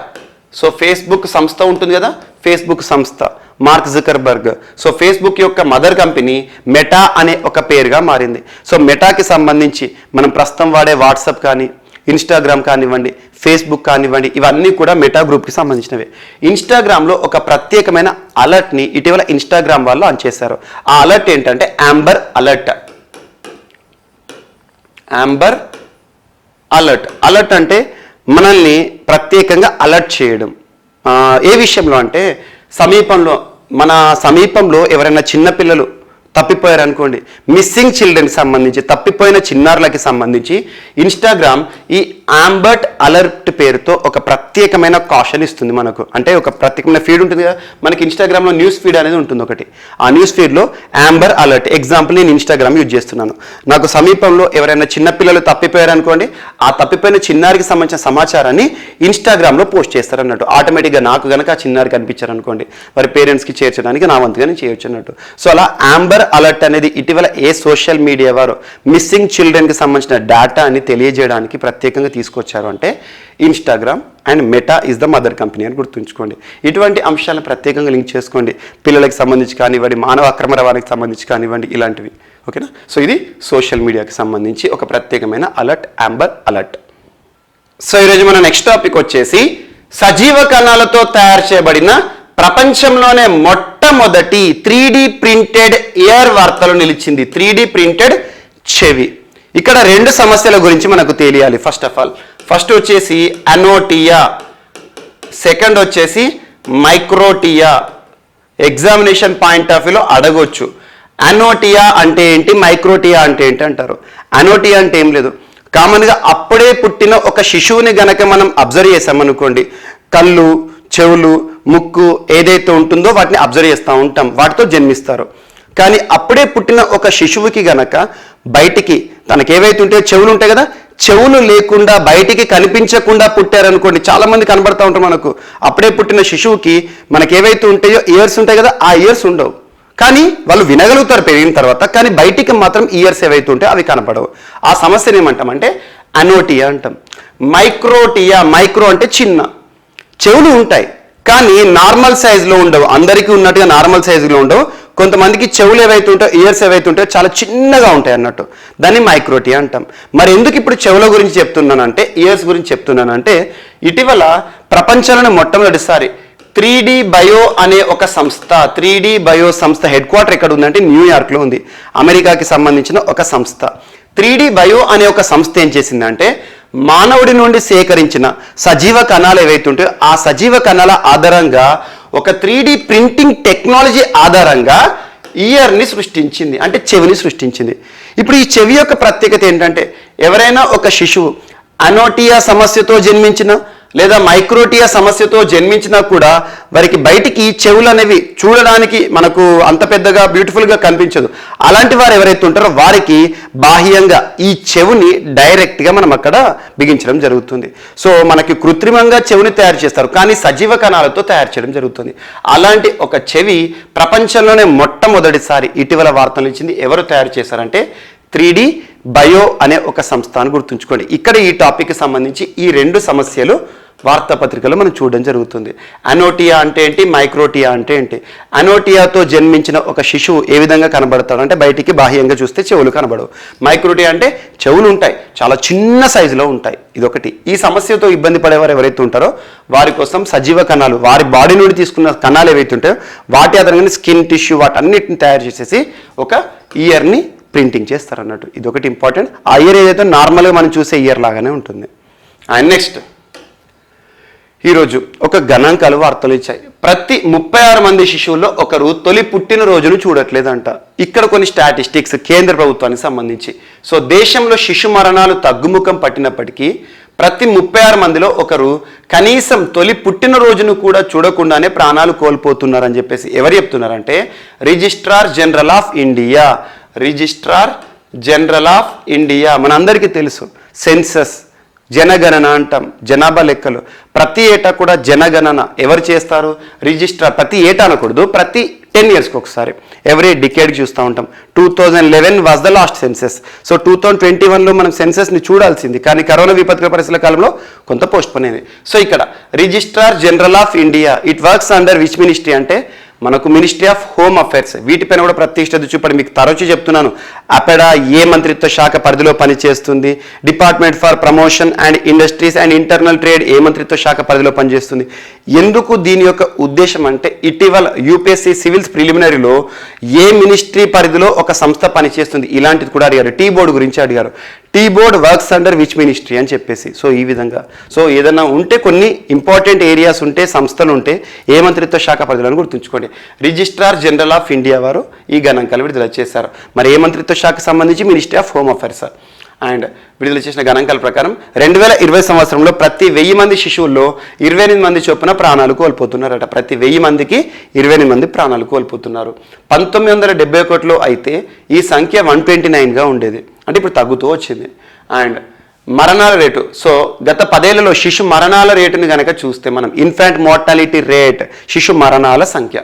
సో ఫేస్బుక్ సంస్థ ఉంటుంది కదా, ఫేస్బుక్ సంస్థ మార్క్ జుకర్బర్గ్. సో ఫేస్బుక్ యొక్క మదర్ కంపెనీ మెటా అనే ఒక పేరుగా మారింది. సో మెటాకి సంబంధించి మనం ప్రస్తుతం వాడే వాట్సాప్ కానీ, ఇన్స్టాగ్రామ్ కానివ్వండి, ఫేస్బుక్ కానివ్వండి, ఇవన్నీ కూడా మెటా గ్రూప్కి సంబంధించినవి. ఇన్స్టాగ్రామ్లో ఒక ప్రత్యేకమైన అలర్ట్ని ఇటీవల ఇన్స్టాగ్రామ్ వాళ్ళు ఆన్ చేశారు. ఆ అలర్ట్ ఏంటంటే యాంబర్ అలర్ట్ అంటే మనల్ని ప్రత్యేకంగా అలర్ట్ చేయడం. ఏ విషయంలో అంటే మన సమీపంలో ఎవరైనా చిన్నపిల్లలు తప్పిపోయారు అనుకోండి, మిస్సింగ్ చిల్డ్రన్కి సంబంధించి, తప్పిపోయిన చిన్నారులకి సంబంధించి ఇన్స్టాగ్రామ్ ఈ యాంబర్ అలర్ట్ పేరుతో ఒక ప్రత్యేకమైన కాషన్ ఇస్తుంది మనకు. అంటే ఒక ప్రత్యేకమైన ఫీడ్ ఉంటుంది కదా మనకి ఇన్స్టాగ్రామ్లో, న్యూస్ ఫీడ్ అనేది ఉంటుంది ఒకటి. ఆ న్యూస్ ఫీడ్లో యాంబర్ అలర్ట్, ఎగ్జాంపుల్ నేను ఇన్స్టాగ్రామ్ యూజ్ చేస్తున్నాను, నాకు సమీపంలో ఎవరైనా చిన్నపిల్లలు తప్పిపోయారు అనుకోండి, ఆ తప్పిపోయిన చిన్నారికి సంబంధించిన సమాచారాన్ని ఇన్స్టాగ్రామ్లో పోస్ట్ చేస్తారు అన్నట్టు. ఆటోమేటిక్గా నాకు కనుక ఆ చిన్నారికి కనిపించారు అనుకోండి, వారి పేరెంట్స్కి చేర్చడానికి నా వంతుగా నేను చేయొచ్చు అన్నట్టు. సో అలా యాంబర్ అలర్ట్ అనేది ఇటీవల ఏ సోషల్ మీడియా వారు మిస్సింగ్ చిల్డ్రన్కి సంబంధించిన డేటాని తెలియజేయడానికి ప్రత్యేకంగా తీసుకొచ్చారు అంటే Instagram and meta is the mother company అని గుర్తుంచుకోండి. ఇటువంటి అంశాలను ప్రత్యేకంగా లింక్ చేసుకోండి. పిల్లలకు సంబంధించి కానివ్వండి, మానవ అక్రమ రవాణాకి సంబంధించి కానివ్వండి, ఇలాంటివి. ఓకేనా? సో ఇది సోషల్ మీడియాకి సంబంధించి ఒక ప్రత్యేకమైన అలర్ట్, యాంబర్ అలర్ట్. సో ఈరోజు మన నెక్స్ట్ టాపిక్ వచ్చేసి సజీవ కణాలతో తయారు చేయబడిన ప్రపంచంలోనే మొట్టమొదటి 3D ప్రింటెడ్ ఇయర్ వార్తలు నిలిచింది. 3D ప్రింటెడ్ చెవి. ఇక్కడ రెండు సమస్యల గురించి మనకు తెలియాలి. ఫస్ట్ వచ్చేసి అనోటియా, సెకండ్ వచ్చేసి మైక్రోటియా. ఎగ్జామినేషన్ పాయింట్ ఆఫ్ వ్యూలో అడగొచ్చు, అనోటియా అంటే ఏంటి, మైక్రోటియా అంటే ఏంటి అంటారు. అనోటియా అంటే ఏం లేదు, కామన్గా అప్పుడే పుట్టిన ఒక శిశువుని గనక మనం అబ్జర్వ్ చేసామనుకోండి, కళ్ళు, చెవులు, ముక్కు ఏదైతే ఉంటుందో వాటిని అబ్జర్వ్ చేస్తూ ఉంటాం, వాటితో జన్మిస్తారు. కానీ అప్పుడే పుట్టిన ఒక శిశువుకి గనక బయటికి తనకి ఏవైతే ఉంటాయో చెవులు ఉంటాయి కదా, చెవులు లేకుండా బయటికి కనిపించకుండా పుట్టారనుకోండి, చాలా మంది కనబడతా ఉంటారు మనకు. అప్పుడే పుట్టిన శిశువుకి మనకి ఏవైతే ఉంటాయో ఇయర్స్ ఉంటాయి కదా, ఆ ఇయర్స్ ఉండవు, కానీ వాళ్ళు వినగలుగుతారు పెరిగిన తర్వాత, కానీ బయటికి మాత్రం ఇయర్స్ ఏవైతే ఉంటాయో అవి కనపడవు. ఆ సమస్యను ఏమంటామంటే అనోటియా అంటాం. మైక్రోటియా, మైక్రో అంటే చిన్న, చెవులు ఉంటాయి కానీ నార్మల్ సైజులో ఉండవు, అందరికీ ఉన్నట్టుగా నార్మల్ సైజులో ఉండవు. కొంతమందికి చెవులు ఏవైతే ఉంటాయో, ఇయర్స్ ఏవైతే ఉంటాయో చాలా చిన్నగా ఉంటాయి అన్నట్టు, దాన్ని మైక్రోటియా అంటాం. మరి ఎందుకు ఇప్పుడు చెవుల గురించి చెప్తున్నానంటే, ఇయర్స్ గురించి చెప్తున్నానంటే, ఇటీవల ప్రపంచంలోనే మొట్టమొదటిసారి 3D బయో అనే ఒక సంస్థ, 3D బయో సంస్థ హెడ్ క్వార్టర్ ఎక్కడ ఉందంటే న్యూయార్క్లో ఉంది, అమెరికాకి సంబంధించిన ఒక సంస్థ. 3D బయో అనే ఒక సంస్థ ఏం చేసిందంటే, మానవుడి నుండి సేకరించిన సజీవ కణాలు ఏవైతే ఉంటాయో ఆ సజీవ కణాల ఆధారంగా ఒక 3D ప్రింటింగ్ టెక్నాలజీ ఆధారంగా ఇయర్ని సృష్టించింది, అంటే చెవిని సృష్టించింది. ఇప్పుడు ఈ చెవి యొక్క ప్రత్యేకత ఏంటంటే, ఎవరైనా ఒక శిశువు అనోటియా సమస్యతో జన్మించిన లేదా మైక్రోటియా సమస్యతో జన్మించినా కూడా వారికి బయటికి చెవులు అనేవి చూడడానికి మనకు అంత పెద్దగా బ్యూటిఫుల్గా కనిపించదు. అలాంటి వారు ఎవరైతే ఉంటారో వారికి బాహ్యంగా ఈ చెవుని డైరెక్ట్గా మనం అక్కడ బిగించడం జరుగుతుంది. సో మనకి కృత్రిమంగా చెవిని తయారు చేస్తారు, కానీ సజీవ కణాలతో తయారు చేయడం జరుగుతుంది. అలాంటి ఒక చెవి ప్రపంచంలోనే మొట్టమొదటిసారి ఇటీవల వార్తలు ఇచ్చింది. ఎవరు తయారు చేశారంటే 3D బయో అనే ఒక సంస్థ అని గుర్తుంచుకోండి. ఇక్కడ ఈ టాపిక్కి సంబంధించి ఈ రెండు సమస్యలు వార్తాపత్రికలో మనం చూడడం జరుగుతుంది. అనోటియా అంటే ఏంటి, మైక్రోటియా అంటే ఏంటి. అనోటియాతో జన్మించిన ఒక శిశువు ఏ విధంగా కనబడతాడు అంటే బయటికి బాహ్యంగా చూస్తే చెవులు కనబడవు. మైక్రోటియా అంటే చెవులు ఉంటాయి, చాలా చిన్న సైజులో ఉంటాయి. ఇదొకటి. ఈ సమస్యతో ఇబ్బంది పడేవారు ఎవరైతే ఉంటారో వారి కోసం సజీవ కణాలు, వారి బాడీ నుండి తీసుకున్న కణాలు ఏవైతే ఉంటాయో వాటి ఆధారంగా స్కిన్ టిష్యూ వాటన్నిటిని తయారు చేసేసి ఒక ఇయర్ని ప్రింటింగ్ చేస్తారు అన్నట్టు. ఇదొకటి ఇంపార్టెంట్. ఆ ఇయర్ ఏదైతే నార్మల్గా మనం చూసే ఇయర్ లాగానే ఉంటుంది. అండ్ నెక్స్ట్, ఈరోజు ఒక గణాంకాలు వార్తలు ఇచ్చాయి. ప్రతి 36 మంది శిశువుల్లో ఒకరు తొలి పుట్టినరోజును చూడట్లేదంట. ఇక్కడ కొన్ని స్టాటిస్టిక్స్ కేంద్ర ప్రభుత్వానికి సంబంధించి. సో దేశంలో శిశు మరణాలు తగ్గుముఖం పట్టినప్పటికీ ప్రతి 36 మందిలో ఒకరు కనీసం తొలి పుట్టినరోజును కూడా చూడకుండానే ప్రాణాలు కోల్పోతున్నారని చెప్పేసి ఎవరు చెప్తున్నారంటే registrar general of India general of India, మనందరికీ తెలుసు. సెన్సస్, జనగణన అంటాం, జనాభా లెక్కలు. ప్రతి ఏటా కూడా జనగణన ఎవరు చేస్తారు? రిజిస్ట్రార్. ప్రతి ఏటా అనకూడదు, ప్రతి 10 yearsకి ఒకసారి, ఎవ్రీ డికేడ్కి చూస్తూ ఉంటాం. 2011 was the last census. So 2021లో మనం సెన్సెస్ని చూడాల్సింది, కానీ కరోనా విపత్కర పరిస్థితుల కాలంలో కొంత పోస్ట్పోన్ అయింది. సో ఇక్కడ registrar general of India, it works under which ministry అంటే మనకు మినిస్ట్రీ ఆఫ్ హోమ్ అఫైర్స్. వీటిపైన కూడా ప్రతిష్ట చూపడి మీకు తరచు చెప్తున్నాను. అపెడా ఏ మంత్రిత్వ శాఖ పరిధిలో పనిచేస్తుంది? Department for promotion and industries and internal trade ఏ మంత్రిత్వ శాఖ పరిధిలో పనిచేస్తుంది? ఎందుకు దీని యొక్క ఉద్దేశం అంటే, ఇటీవల యూపీఎస్సీ సివిల్స్ ప్రిలిమినరీలో ఏ మినిస్ట్రీ పరిధిలో ఒక సంస్థ పనిచేస్తుంది ఇలాంటిది కూడా అడిగారు. టీ బోర్డు గురించి అడిగారు. Tea board works under which ministry అని చెప్పేసి. సో ఈ విధంగా, సో ఏదైనా ఉంటే కొన్ని ఇంపార్టెంట్ ఏరియాస్ ఉంటే, సంస్థలు ఉంటే ఏ మంత్రిత్వ శాఖ పరిధిలో గుర్తుంచుకోండి. రిజిస్ట్రార్ జనరల్ ఆఫ్ ఇండియా వారు ఈ గణాంకాలు విడుదల చేశారు. మరి ఏ మంత్రిత్వ శాఖకు సంబంధించి? Ministry of home affairs. And విడుదల చేసిన గణాంకాల ప్రకారం 2020 సంవత్సరంలో ప్రతి 1000 మంది శిశువుల్లో 28 మంది చొప్పున ప్రాణాలు కోల్పోతున్నారట. ప్రతి 1000 మందికి 28 మంది ప్రాణాలు కోల్పోతున్నారు. 1971లో అయితే ఈ సంఖ్య 129గా ఉండేది, అంటే ఇప్పుడు తగ్గుతూ వచ్చింది. అండ్ మరణాల రేటు, సో గత 10 ఏళ్లలో శిశు మరణాల రేటుని కనుక చూస్తే మనం, ఇన్ఫాంట్ మోర్టాలిటీ రేట్, శిశు మరణాల సంఖ్య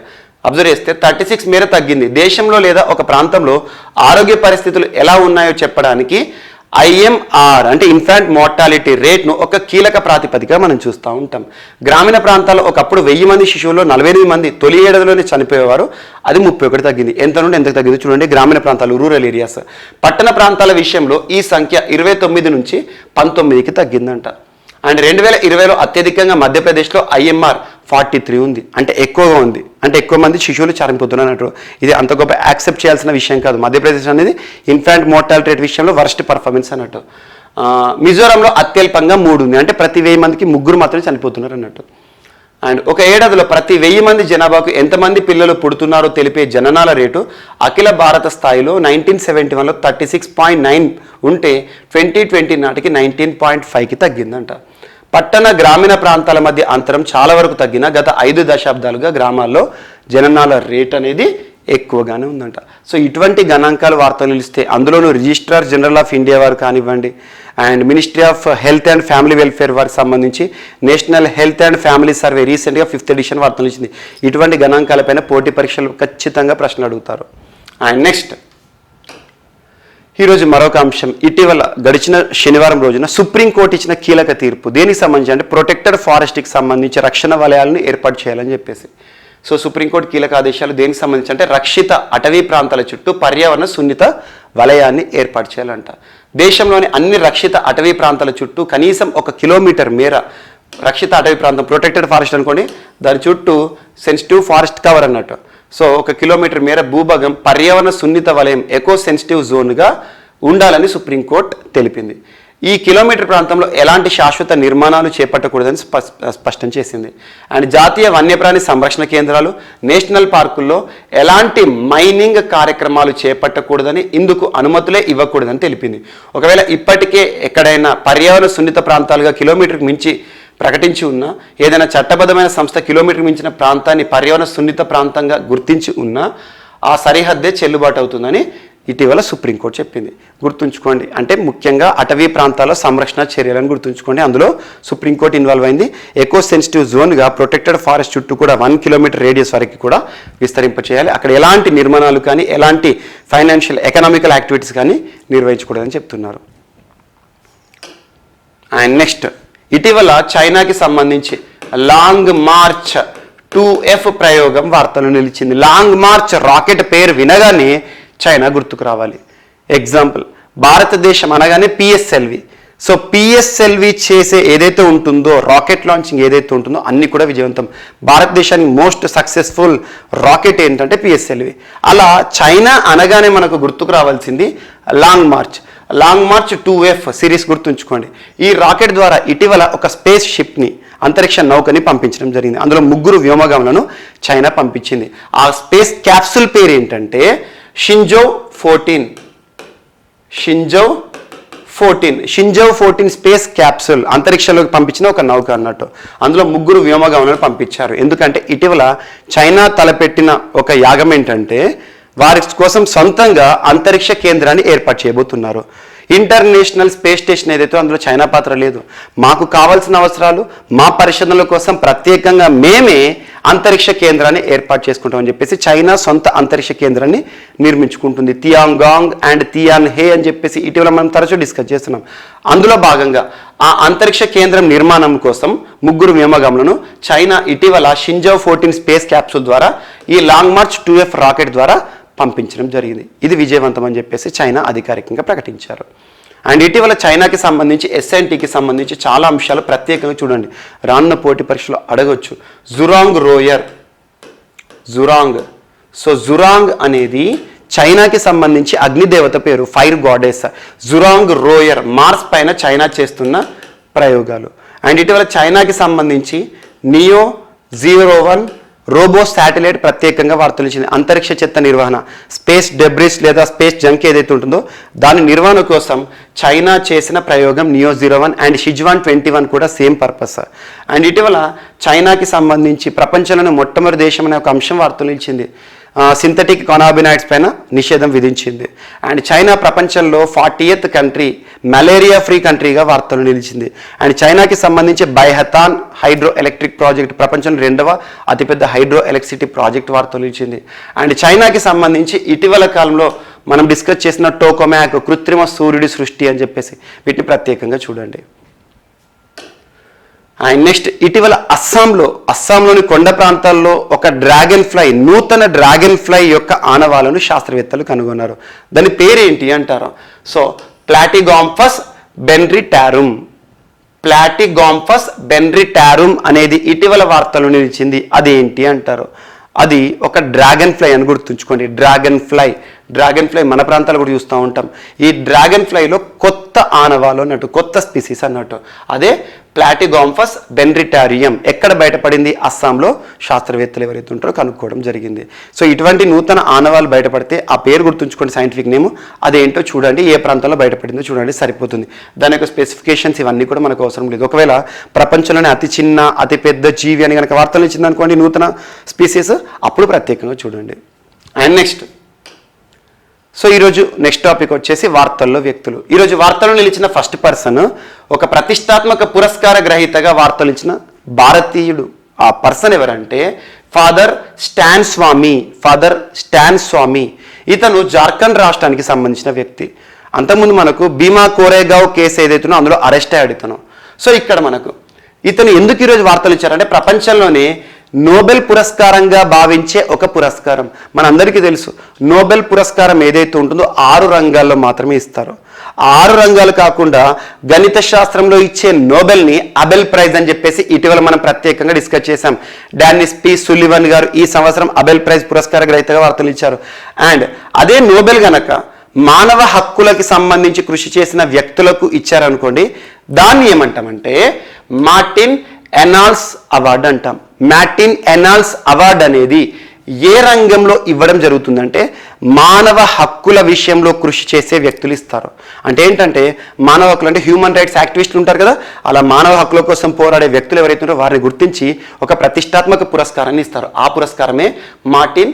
అబ్జర్వ్ చేస్తే 36 మేర తగ్గింది. దేశంలో లేదా ఒక ప్రాంతంలో ఆరోగ్య పరిస్థితులు ఎలా ఉన్నాయో చెప్పడానికి IMR అంటే ఇన్ఫాంట్ మోర్టాలిటీ రేట్ను ఒక కీలక ప్రాతిపదికగా మనం చూస్తూ ఉంటాం. గ్రామీణ ప్రాంతాల్లో ఒకప్పుడు 1000 మంది శిశువుల్లో 48 మంది తొలి ఏడాదిలోనే చనిపోయేవారు. అది 31 తగ్గింది. ఎంత నుండి ఎంత తగ్గింది చూడండి. గ్రామీణ ప్రాంతాలు, రూరల్ ఏరియాస్. పట్టణ ప్రాంతాల విషయంలో ఈ సంఖ్య 29 నుంచి 19కి తగ్గిందంట. అండ్ 2020లో అత్యధికంగా మధ్యప్రదేశ్లో IMR 43 ఉంది, అంటే ఎక్కువగా ఉంది, అంటే ఎక్కువ మంది శిశువులు చనిపోతున్నారు అన్నట్టు. ఇది అంత గొప్ప యాక్సెప్ట్ చేయాల్సిన విషయం కాదు. మధ్యప్రదేశ్ అనేది ఇన్ఫాంట్ మోర్టాలిటీ రేట్ విషయంలో వర్స్ట్ పర్ఫార్మెన్స్ అన్నట్టు. మిజోరాంలో అత్యల్పంగా 3 ఉంది, అంటే ప్రతి 1000 మందికి 3 మాత్రమే చనిపోతున్నారు అన్నట్టు. అండ్ ఒక ఏడాదిలో ప్రతి 1000 మంది జనాభాకు ఎంతమంది పిల్లలు పుడుతున్నారో తెలిపే జననాల రేటు అఖిల భారత స్థాయిలో 1971లో 36.9 ఉంటే 2020 నాటికి 19.5కి తగ్గిందంట. పట్టణ గ్రామీణ ప్రాంతాల మధ్య అంతరం చాలా వరకు తగ్గిన గత 5 దశాబ్దాలుగా గ్రామాల్లో జననాల రేట్ అనేది ఎక్కువగానే ఉందంట. సో ఇటువంటి గణాంకాలు వార్తలు నిలిస్తే, అందులోనూ రిజిస్ట్రార్ జనరల్ ఆఫ్ ఇండియా వారు కానివ్వండి, and ministry of health and family welfare వారికి సంబంధించి national health and family survey రీసెంట్గా 5th ఎడిషన్ వార్తలు ఇచ్చింది. ఇటువంటి గణాంకాలపైన పోటీ పరీక్షలు ఖచ్చితంగా ప్రశ్నలు అడుగుతారు. అండ్ నెక్స్ట్, ఈరోజు మరొక అంశం. ఇటీవల గడిచిన శనివారం రోజున సుప్రీంకోర్టు ఇచ్చిన కీలక తీర్పు. దేనికి సంబంధించి అంటే ప్రొటెక్టెడ్ ఫారెస్ట్కి సంబంధించి రక్షణ వలయాలను ఏర్పాటు చేయాలని చెప్పేసి. సో సుప్రీంకోర్టు కీలక ఆదేశాలు దేనికి సంబంధించి అంటే రక్షిత అటవీ ప్రాంతాల చుట్టూ పర్యావరణ సున్నిత వలయాన్ని ఏర్పాటు చేయాలంట. దేశంలోని అన్ని రక్షిత అటవీ ప్రాంతాల చుట్టూ కనీసం 1 కిలోమీటర్ మేర రక్షిత అటవీ ప్రాంతం, ప్రొటెక్టెడ్ ఫారెస్ట్ అనుకోండి, దాని చుట్టూ సెన్సిటివ్ ఫారెస్ట్ కవర్ అన్నట్టు. సో 1 కిలోమీటర్ మేర భూభాగం పర్యావరణ సున్నిత వలయం, ఎకో సెన్సిటివ్ జోన్గా ఉండాలని సుప్రీంకోర్టు తెలిపింది. ఈ కిలోమీటర్ ప్రాంతంలో ఎలాంటి శాశ్వత నిర్మాణాలు చేపట్టకూడదని స్పష్టం చేసింది. అండ్ జాతీయ వన్యప్రాణి సంరక్షణ కేంద్రాలు, నేషనల్ పార్కుల్లో ఎలాంటి మైనింగ్ కార్యక్రమాలు చేపట్టకూడదని, ఇందుకు అనుమతులే ఇవ్వకూడదని తెలిపింది. ఒకవేళ ఇప్పటికే ఎక్కడైనా పర్యావరణ సున్నిత ప్రాంతాలుగా కిలోమీటర్కి మించి ప్రకటించి ఉన్న ఏదైనా చట్టబద్ధమైన సంస్థ కిలోమీటర్ మించిన ప్రాంతాన్ని పర్యావరణ సున్నిత ప్రాంతంగా గుర్తించి ఉన్నా ఆ సరిహద్దే చెల్లుబాటు అవుతుందని ఇటీవల సుప్రీంకోర్టు చెప్పింది. గుర్తుంచుకోండి, అంటే ముఖ్యంగా అటవీ ప్రాంతాల సంరక్షణ చర్యలను గుర్తుంచుకోండి. అందులో సుప్రీంకోర్టు ఇన్వాల్వ్ అయింది. ఎకో సెన్సిటివ్ జోన్గా ప్రొటెక్టెడ్ ఫారెస్ట్ చుట్టూ కూడా 1 కిలోమీటర్ రేడియస్ వరకు కూడా విస్తరింపచేయాలి. అక్కడ ఎలాంటి నిర్మాణాలు కానీ, ఎలాంటి ఫైనాన్షియల్ ఎకనామికల్ యాక్టివిటీస్ కానీ నిర్వహించకూడదని చెప్తున్నారు. అండ్ నెక్స్ట్, ఇటీవల చైనాకి సంబంధించి లాంగ్ మార్చ్ 2F ప్రయోగం వార్తలు నిలిచింది. లాంగ్ మార్చ్ రాకెట్ పేరు వినగానే చైనా గుర్తుకు రావాలి. ఎగ్జాంపుల్, భారతదేశం అనగానే PSLV. సో PSLV చేసే ఏదైతే ఉంటుందో, రాకెట్ లాంచింగ్ ఏదైతే ఉంటుందో అన్ని కూడా విజయవంతం. భారతదేశానికి మోస్ట్ సక్సెస్ఫుల్ రాకెట్ ఏంటంటే PSLV. అలా చైనా అనగానే మనకు గుర్తుకు రావాల్సింది long March. Long March 2F series గుర్తుంచుకోండి. ఈ రాకెట్ ద్వారా ఇటీవల ఒక స్పేస్ షిప్ని, అంతరిక్ష నౌకని పంపించడం జరిగింది. అందులో 3 వ్యోమగాములను చైనా పంపించింది. ఆ స్పేస్ క్యాప్సూల్ పేరు ఏంటంటే షింజౌ 14. షింజౌ 14 స్పేస్ క్యాప్సూల్ అంతరిక్షంలోకి పంపించిన ఒక నౌక అన్నట్టు. అందులో 3 వ్యోమగాములను పంపించారు. ఎందుకంటే ఇటీవల చైనా తలపెట్టిన ఒక యాగం ఏంటంటే వారి కోసం సొంతంగా అంతరిక్ష కేంద్రాన్ని ఏర్పాటు చేయబోతున్నారు. ఇంటర్నేషనల్ స్పేస్ స్టేషన్ ఏదైతే అందులో చైనా పాత్ర లేదు. మాకు కావాల్సిన అవసరాలు మా పరిశోధనల కోసం ప్రత్యేకంగా మేమే అంతరిక్ష కేంద్రాన్ని ఏర్పాటు చేసుకుంటామని చెప్పేసి చైనా సొంత అంతరిక్ష కేంద్రాన్ని నిర్మించుకుంటుంది. తియాంగాంగ్ అండ్ తియాన్ హే అని చెప్పేసి ఇటీవల మనం తరచూ డిస్కస్ చేస్తున్నాం. అందులో భాగంగా ఆ అంతరిక్ష కేంద్రం నిర్మాణం కోసం 3 వ్యోమగాములను చైనా ఇటీవల షింజౌ 14 స్పేస్ క్యాప్సూల్ ద్వారా ఈ లాంగ్ మార్చ్ 2F రాకెట్ ద్వారా పంపించడం జరిగింది. ఇది విజయవంతం అని చెప్పేసి చైనా అధికారికంగా ప్రకటించారు. అండ్ ఇటీవల చైనాకి సంబంధించి SNTకి సంబంధించి చాలా అంశాలు ప్రత్యేకంగా చూడండి, రానున్న పోటీ పరీక్షలో అడగొచ్చు. జురాంగ్ అనేది చైనాకి సంబంధించి అగ్నిదేవత పేరు, fire goddess. Zhurong rover Mars పైన చైనా చేస్తున్న ప్రయోగాలు. అండ్ ఇటీవల చైనాకి సంబంధించి నియో 01 రోబో శాటిలైట్ ప్రత్యేకంగా వార్తలు ఇచ్చింది. అంతరిక్ష చెత్త నిర్వహణ, స్పేస్ డెబ్రిస్ లేదా స్పేస్ జంక్ ఏదైతే ఉంటుందో దాని నిర్వహణ కోసం చైనా చేసిన ప్రయోగం నియో 01 అండ్ షిజ్వాన్ 21 కూడా సేమ్ పర్పస్. అండ్ ఇటీవల చైనాకి సంబంధించి ప్రపంచంలోని మొట్టమొదటి దేశం అనే ఒక అంశం వార్తలు ఇచ్చింది. సింథటిక్ కానాబినాయిడ్స్ పైన నిషేధం విధించింది. అండ్ చైనా ప్రపంచంలో 40th కంట్రీ, మలేరియా ఫ్రీ కంట్రీగా వార్తలు నిలిచింది. అండ్ చైనాకి సంబంధించి బైహతాన్ హైడ్రో ఎలక్ట్రిక్ ప్రాజెక్ట్ ప్రపంచంలో 2వ అతిపెద్ద హైడ్రో ఎలక్ట్రిసిటీ ప్రాజెక్ట్ వార్తలు నిలిచింది. అండ్ చైనాకి సంబంధించి ఇటీవల కాలంలో మనం డిస్కస్ చేసిన టోకోమాక్ కృత్రిమ సూర్యుడి సృష్టి అని చెప్పేసి వీటిని ప్రత్యేకంగా చూడండి. అండ్ నెక్స్ట్ ఇటీవల అస్సాంలోని కొండ ప్రాంతాల్లో ఒక నూతన డ్రాగన్ ఫ్లై యొక్క ఆనవాలను శాస్త్రవేత్తలు కనుగొన్నారు. దాని పేరేంటి అంటారు. సో ప్లాటిగాంఫస్ బెన్రిటారుమ్ అనేది ఇటీవల వార్తలు నిలిచింది. అదేంటి అంటారు. అది ఒక డ్రాగన్ ఫ్లై అని గుర్తుంచుకోండి. డ్రాగన్ ఫ్లై మన ప్రాంతాలు కూడా చూస్తూ ఉంటాం. ఈ డ్రాగన్ ఫ్లైలో కొత్త ఆనవాలు అన్నట్టు, కొత్త స్పీసీస్ అన్నట్టు. అదే ప్లాటిగాంఫస్ బెన్రిటారియం. ఎక్కడ బయటపడింది? అస్సాంలో శాస్త్రవేత్తలు ఎవరైతే ఉంటారో కనుక్కోవడం జరిగింది. సో ఇటువంటి నూతన ఆనవాలు బయటపడితే ఆ పేరు గుర్తుంచుకోండి, సైంటిఫిక్ నేమ్. అదేంటో చూడండి, ఏ ప్రాంతంలో బయటపడిందో చూడండి, సరిపోతుంది. దాని యొక్క స్పెసిఫికేషన్స్ ఇవన్నీ కూడా మనకు అవసరం లేదు. ఒకవేళ ప్రపంచంలోనే అతి చిన్న అతి పెద్ద జీవి అని కనుక వార్తలు ఇచ్చింది అనుకోండి, నూతన స్పీసీస్, అప్పుడు ప్రత్యేకంగా చూడండి. అండ్ నెక్స్ట్ సో ఈరోజు నెక్స్ట్ టాపిక్ వచ్చేసి వార్తల్లో వ్యక్తులు. ఈరోజు వార్తల్లో నిలిచిన ఫస్ట్ పర్సన్ ఒక ప్రతిష్టాత్మక పురస్కార గ్రహీతగా వార్తలు ఇచ్చిన భారతీయుడు. ఆ పర్సన్ ఎవరంటే ఫాదర్ స్టాన్ స్వామి. ఇతను జార్ఖండ్ రాష్ట్రానికి సంబంధించిన వ్యక్తి. అంతకుముందు మనకు భీమా కోరేగావ్ కేసు ఏదైతుందో అందులో అరెస్ట్ అయ్యాడు ఇతను. సో ఇక్కడ మనకు ఇతను ఎందుకు ఈరోజు వార్తలు ఇచ్చారంటే ప్రపంచంలోనే నోబెల్ పురస్కారంగా భావించే ఒక పురస్కారం. మనందరికీ తెలుసు నోబెల్ పురస్కారం ఏదైతే ఉంటుందో 6 రంగాల్లో మాత్రమే ఇస్తారు. 6 రంగాలు కాకుండా గణిత శాస్త్రంలో ఇచ్చే నోబెల్ని అబెల్ ప్రైజ్ అని చెప్పేసి ఇటీవల మనం ప్రత్యేకంగా డిస్కస్ చేశాం. డానిస్ పి సులివన్ గారు ఈ సంవత్సరం అబెల్ ప్రైజ్ పురస్కార గ్రహీతగా వార్తలు ఇచ్చారు. అండ్ అదే నోబెల్ గనక మానవ హక్కులకి సంబంధించి కృషి చేసిన వ్యక్తులకు ఇచ్చారనుకోండి, దాన్ని ఏమంటామంటే మార్టిన్ ఎనాల్స్ అవార్డు అంటాం. మార్టిన్ ఎనాల్స్ అవార్డు అనేది ఏ రంగంలో ఇవ్వడం జరుగుతుందంటే మానవ హక్కుల విషయంలో కృషి చేసే వ్యక్తులు ఇస్తారు. అంటే ఏంటంటే మానవ హక్కులు అంటే హ్యూమన్ రైట్స్ యాక్టివిస్టులు ఉంటారు కదా, అలా మానవ హక్కుల కోసం పోరాడే వ్యక్తులు ఎవరైతే ఉంటారో వారిని గుర్తించి ఒక ప్రతిష్టాత్మక పురస్కారాన్ని ఇస్తారు. ఆ పురస్కారమే మార్టిన్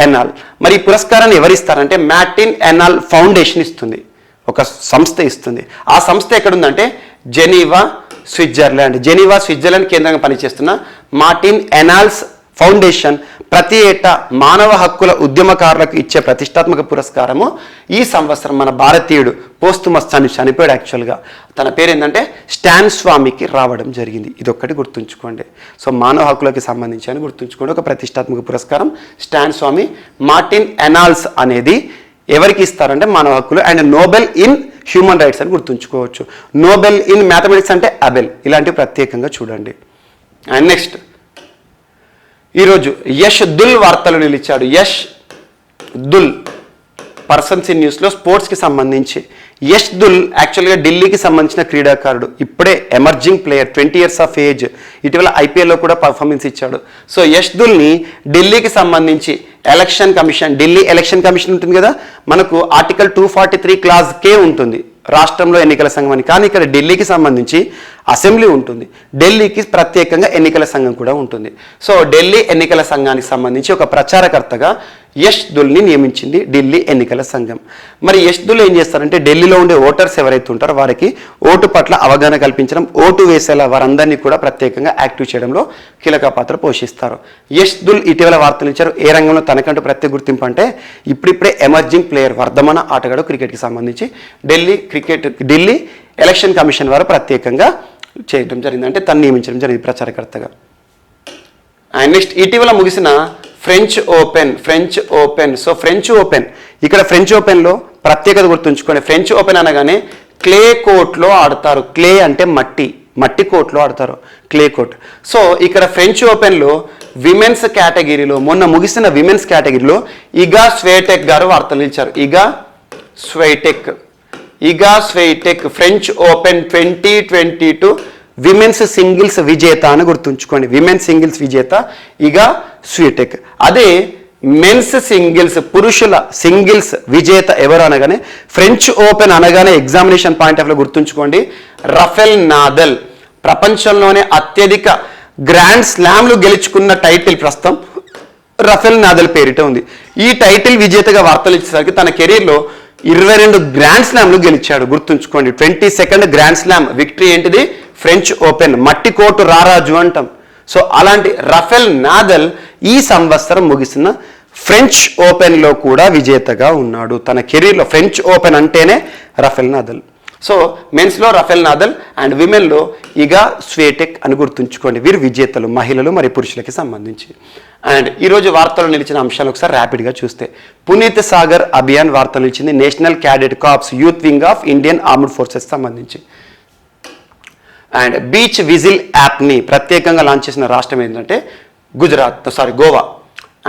ఎనాల్. మరి ఈ పురస్కారాన్ని ఎవరిస్తారంటే మార్టిన్ ఎనాల్ ఫౌండేషన్ ఇస్తుంది, ఒక సంస్థ ఇస్తుంది. ఆ సంస్థ ఎక్కడుందంటే జెనీవా స్విట్జర్లాండ్ కేంద్రంగా పనిచేస్తున్న మార్టిన్ ఎనాల్స్ ఫౌండేషన్ ప్రతి ఏటా మానవ హక్కుల ఉద్యమకారులకు ఇచ్చే ప్రతిష్టాత్మక పురస్కారము ఈ సంవత్సరం మన భారతీయుడు పోస్తుమస్ చనిపోయాడు. యాక్చువల్గా తన పేరు ఏంటంటే స్టాన్ స్వామికి రావడం జరిగింది. ఇదొక్కటి గుర్తుంచుకోండి. సో మానవ హక్కులకి సంబంధించి అని గుర్తుంచుకోండి ఒక ప్రతిష్టాత్మక పురస్కారం స్టాన్ స్వామి. మార్టిన్ ఎనాల్స్ అనేది ఎవరికి ఇస్తారంటే మానవ హక్కులు. And Nobel in human rights అని గుర్తుంచుకోవచ్చు. నోబెల్ ఇన్ మ్యాథమెటిక్స్ అంటే అబెల్. ఇలాంటివి ప్రత్యేకంగా చూడండి. అండ్ నెక్స్ట్ ఈరోజు యష్ దుల్ వార్తలు నిలిచాడు. యష్ దుల్ పర్సన్స్ ఇన్ న్యూస్లో స్పోర్ట్స్కి సంబంధించి. యష్ దుల్ యాక్చువల్గా ఢిల్లీకి సంబంధించిన క్రీడాకారుడు, ఇప్పుడే emerging player, 20 years of age. ఇటీవల ఐపీఎల్లో కూడా పర్ఫార్మెన్స్ ఇచ్చాడు. సో యష్ దుల్ని ఢిల్లీకి సంబంధించి ఢిల్లీ ఎలక్షన్ కమిషన్ ఉంటుంది కదా, మనకు ఆర్టికల్ 243 క్లాజ్ K ఉంటుంది రాష్ట్రంలో ఎన్నికల సంఘం అని. కానీ ఇక్కడ ఢిల్లీకి సంబంధించి అసెంబ్లీ ఉంటుంది, ఢిల్లీకి ప్రత్యేకంగా ఎన్నికల సంఘం కూడా ఉంటుంది. సో ఢిల్లీ ఎన్నికల సంఘానికి సంబంధించి ఒక ప్రచారకర్తగా యష్ దుల్ని నియమించింది ఢిల్లీ ఎన్నికల సంఘం. మరి యష్ దుల్ ఏం చేస్తారంటే ఢిల్లీలో ఉండే ఓటర్స్ ఎవరైతే ఉంటారో వారికి ఓటు పట్ల అవగాహన కల్పించడం, ఓటు వేసేలా వారందరినీ కూడా ప్రత్యేకంగా యాక్టివ్ చేయడంలో కీలక పాత్ర పోషిస్తారు. యష్ దుల్ ఇటీవల వార్తలు ఇచ్చారు. ఏ రంగంలో తనకంటూ ప్రత్యేక గుర్తింపు అంటే ఇప్పుడిప్పుడే ఎమర్జింగ్ ప్లేయర్, వర్ధమాన ఆటగాడు క్రికెట్కి సంబంధించి ఢిల్లీ ఎలక్షన్ కమిషన్ వారు ప్రత్యేకంగా చేయడం జరిగింది, అంటే తను నియమించడం జరిగింది ప్రచారకర్తగా. అండ్ నెక్స్ట్ ఇటీవల ముగిసిన French open. So French open, ఇక్కడ ఫ్రెంచ్ ఓపెన్లో ప్రత్యేకత గుర్తుంచుకోండి. ఫ్రెంచ్ ఓపెన్ అనగానే క్లే కోర్ట్లో ఆడతారు. క్లే అంటే మట్టి కోర్ట్లో ఆడతారు, క్లే కోర్ట్. సో ఇక్కడ ఫ్రెంచ్ ఓపెన్లో విమెన్స్ కేటగిరీలో మొన్న ముగిసిన విమెన్స్ కేటగిరీలో ఇగా స్వైటెక్ గారు వార్తలు ఇచ్చారు. ఇగా Swiatek French open 2022 women's singles విజేత అని గుర్తుంచుకోండి. విమెన్స్ సింగిల్స్ విజేత ఇగా స్వైటెక్. అదే మెన్స్ సింగిల్స్, పురుషుల సింగిల్స్ విజేత ఎవరు అనగానే ఫ్రెంచ్ ఓపెన్ అనగానే ఎగ్జామినేషన్ పాయింట్ ఆఫ్ లో గుర్తుంచుకోండి, రఫెల్ నాదల్. ప్రపంచంలోనే అత్యధిక గ్రాండ్ స్లామ్లు గెలుచుకున్న టైటిల్ ప్రస్తుతం రఫెల్ నాదల్ పేరిట ఉంది. ఈ టైటిల్ విజేతగా వార్తలు ఇచ్చేసరికి తన కెరీర్లో 22 గ్రాండ్ స్లామ్లు గెలిచాడు. గుర్తుంచుకోండి, 22nd గ్రాండ్ స్లామ్ విక్టరీ ఏంటిది? French open. మట్టి కోర్టు రారాజు అంటాం. సో అలాంటి రఫెల్ నాదల్ ఈ సంవత్సరం ముగిసిన ఫ్రెంచ్ ఓపెన్లో కూడా విజేతగా ఉన్నాడు. తన కెరీర్లో ఫ్రెంచ్ ఓపెన్ అంటేనే రఫెల్ నాదల్. సో మెన్స్లో రఫెల్ నాదల్ అండ్ విమెన్లో ఇగా స్వైటెక్ అని గుర్తుంచుకోండి. వీరు విజేతలు, మహిళలు మరి పురుషులకి సంబంధించి. అండ్ ఈరోజు వార్తలు నిలిచిన అంశాలు ఒకసారి ర్యాపిడ్గా చూస్తే, పునీత్ సాగర్ అభియాన్ వార్తలు నిలిచింది national cadet corps youth wing of Indian armed forces సంబంధించి. అండ్ బీచ్ విజిల్ యాప్ని ప్రత్యేకంగా లాంచ్ చేసిన రాష్ట్రం ఏంటంటే గోవా.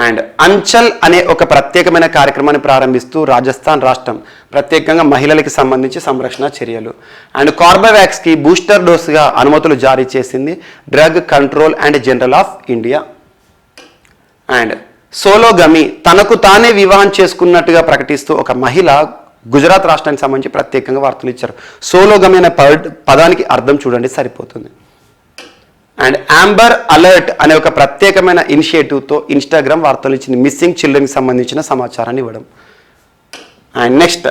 అండ్ అంచల్ అనే ఒక ప్రత్యేకమైన కార్యక్రమాన్ని ప్రారంభిస్తూ రాజస్థాన్ రాష్ట్రం ప్రత్యేకంగా మహిళలకి సంబంధించి సంరక్షణ చర్యలు. అండ్ కార్బోవాక్స్కి బూస్టర్ డోసుగా అనుమతులు జారీ చేసింది drug control and general of India. And sologamy, తనకు తానే వివాహం చేసుకున్నట్టుగా ప్రకటిస్తూ ఒక మహిళ గుజరాత్ రాష్ట్రానికి సంబంధించి ప్రత్యేకంగా వార్తలు ఇచ్చారు. సోలోగమి అనే పదానికి అర్థం చూడండి, సరిపోతుంది. అండ్ ఆంబర్ అలర్ట్ అనే ఒక ప్రత్యేకమైన ఇనిషియేటివ్తో ఇన్స్టాగ్రామ్ వార్తలు ఇచ్చింది మిస్సింగ్ చిల్డ్రన్కి సంబంధించిన సమాచారాన్ని ఇవ్వడం. అండ్ నెక్స్ట్,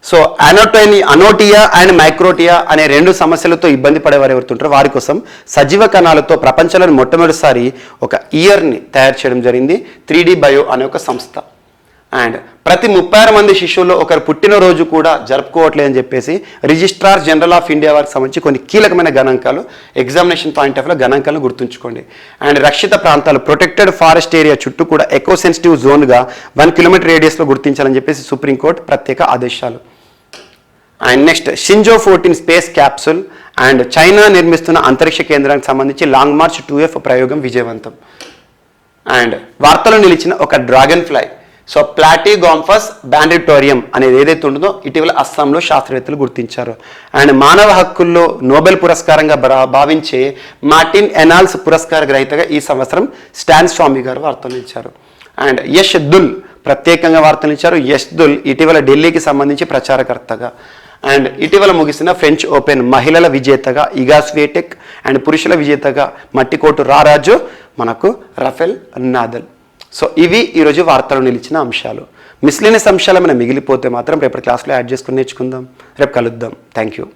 సో అనోటియా అండ్ మైక్రోటియా అనే 2 సమస్యలతో ఇబ్బంది పడేవారు ఎవరుతుంటారో వారి కోసం సజీవ కణాలతో ప్రపంచంలోని మొట్టమొదటిసారి ఒక ఇయర్ని తయారు చేయడం జరిగింది 3D బయో అనే ఒక సంస్థ. అండ్ ప్రతి 36 మంది శిశువుల్లో ఒకరు పుట్టినరోజు కూడా జరుపుకోవట్లేదని చెప్పేసి రిజిస్ట్రార్ జనరల్ ఆఫ్ ఇండియా వారికి సంబంధించి కొన్ని కీలకమైన గణాంకాలు, ఎగ్జామినేషన్ పాయింట్ ఆఫ్ లో గణాంకాలను గుర్తుంచుకోండి. అండ్ రక్షిత ప్రాంతాలు, ప్రొటెక్టెడ్ ఫారెస్ట్ ఏరియా చుట్టూ కూడా ఎకో సెన్సిటివ్ జోన్గా 1 కిలోమీటర్ రేడియస్లో గుర్తించాలని చెప్పేసి సుప్రీంకోర్టు ప్రత్యేక ఆదేశాలు. And next, Shinzo 14 space capsule and China నిర్మిస్తున్న అంతరిక్ష కేంద్రానికి సంబంధించి లాంగ్ మార్చ్ 2F ప్రయోగం విజయవంతం. అండ్ వార్తలు నిలిచిన ఒక డ్రాగన్ ఫ్లై, సో ప్లాటిగోంఫస్ బ్యాండిటోరియం అనేది ఏదైతే ఉంటుందో ఇటీవల అస్సాంలో శాస్త్రవేత్తలు గుర్తించారు. అండ్ మానవ హక్కుల్లో నోబెల్ పురస్కారంగా భావించే మార్టిన్ ఎనాల్స్ పురస్కార గ్రహీతగా ఈ సంవత్సరం స్టాన్ స్వామి గారు వార్తలు ఇచ్చారు. అండ్ యష్ దుల్ ప్రత్యేకంగా వార్తలు ఇచ్చారు. యష్ దుల్ ఇటీవల ఢిల్లీకి సంబంధించి ప్రచారకర్తగా. అండ్ ఇటీవల ముగిసిన ఫ్రెంచ్ ఓపెన్ మహిళల విజేతగా ఇగా స్వైటెక్ అండ్ పురుషుల విజేతగా మట్టికోటు రారాజు మనకు రఫెల్ నాదల్. సో ఇవి ఈరోజు వార్తలు నిలిచిన అంశాలు. మిస్లేనియస్ అంశాలు ఏమైనా మిగిలిపోతే మాత్రం రేపటి క్లాస్లో యాడ్ చేసుకుని నేర్చుకుందాం. రేపు కలుద్దాం. Thank you.